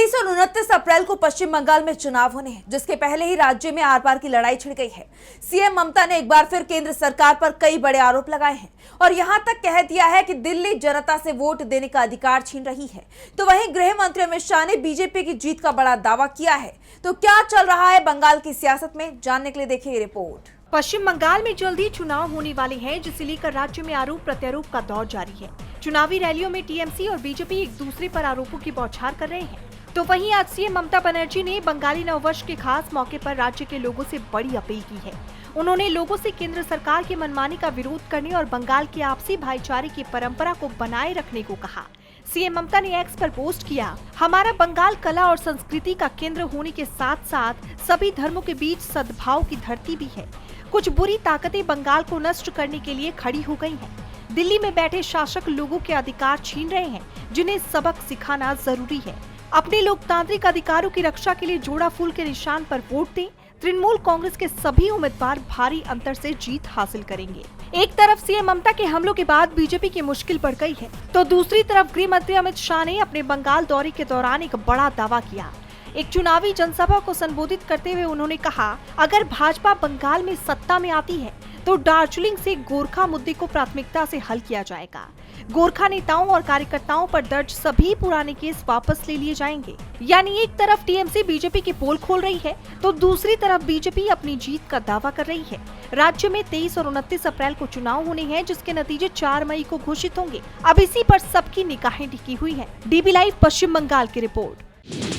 23 और 29 अप्रैल को पश्चिम बंगाल में चुनाव होने हैं, जिसके पहले ही राज्य में आर पार की लड़ाई छिड़ गई है। सीएम ममता ने एक बार फिर केंद्र सरकार पर कई बड़े आरोप लगाए हैं और यहां तक कह दिया है कि दिल्ली जनता से वोट देने का अधिकार छीन रही है। तो वहीं गृह मंत्री अमित शाह ने बीजेपी की जीत का बड़ा दावा किया है। तो क्या चल रहा है बंगाल की सियासत में, जानने के लिए देखिए ये रिपोर्ट। पश्चिम बंगाल में जल्दी चुनाव होने वाले हैं, जिसे लेकर राज्य में आरोप प्रत्यारोप का दौर जारी है। चुनावी रैलियों में टीएमसी और बीजेपी एक दूसरे पर आरोपों की बौछार कर रहे हैं। तो वहीं आज सीएम ममता बनर्जी ने बंगाली नववर्ष के खास मौके पर राज्य के लोगों से बड़ी अपील की है। उन्होंने लोगों से केंद्र सरकार के मनमानी का विरोध करने और बंगाल की आपसी भाईचारे की परंपरा को बनाए रखने को कहा। सीएम ममता ने एक्स पर पोस्ट किया, हमारा बंगाल कला और संस्कृति का केंद्र होने के साथ साथ सभी धर्मों के बीच सद्भाव की धरती भी है। कुछ बुरी ताकतें बंगाल को नष्ट करने के लिए खड़ी हो गई हैं। दिल्ली में बैठे शासक लोगों के अधिकार छीन रहे हैं, जिन्हें सबक सिखाना जरूरी है। अपने लोकतांत्रिक अधिकारों की रक्षा के लिए जोड़ा फूल के निशान पर वोट दें। तृणमूल कांग्रेस के सभी उम्मीदवार भारी अंतर से जीत हासिल करेंगे। एक तरफ सीएम ममता के हमलों के बाद बीजेपी की मुश्किल बढ़ गई है, तो दूसरी तरफ गृह मंत्री अमित शाह ने अपने बंगाल दौरे के दौरान एक बड़ा दावा किया। एक चुनावी जनसभा को संबोधित करते हुए उन्होंने कहा, अगर भाजपा बंगाल में सत्ता में आती है तो दार्जिलिंग से गोरखा मुद्दे को प्राथमिकता से हल किया जाएगा। गोरखा नेताओं और कार्यकर्ताओं पर दर्ज सभी पुराने केस वापस ले लिए जाएंगे। यानी एक तरफ टीएमसी बीजेपी की पोल खोल रही है, तो दूसरी तरफ बीजेपी अपनी जीत का दावा कर रही है। राज्य में 23 और 29 अप्रैल को चुनाव होने हैं, जिसके नतीजे 4 मई को घोषित होंगे। अब इसी पर सबकी निगाहें टिकी हुई है। डीबी लाइव पश्चिम बंगाल की रिपोर्ट।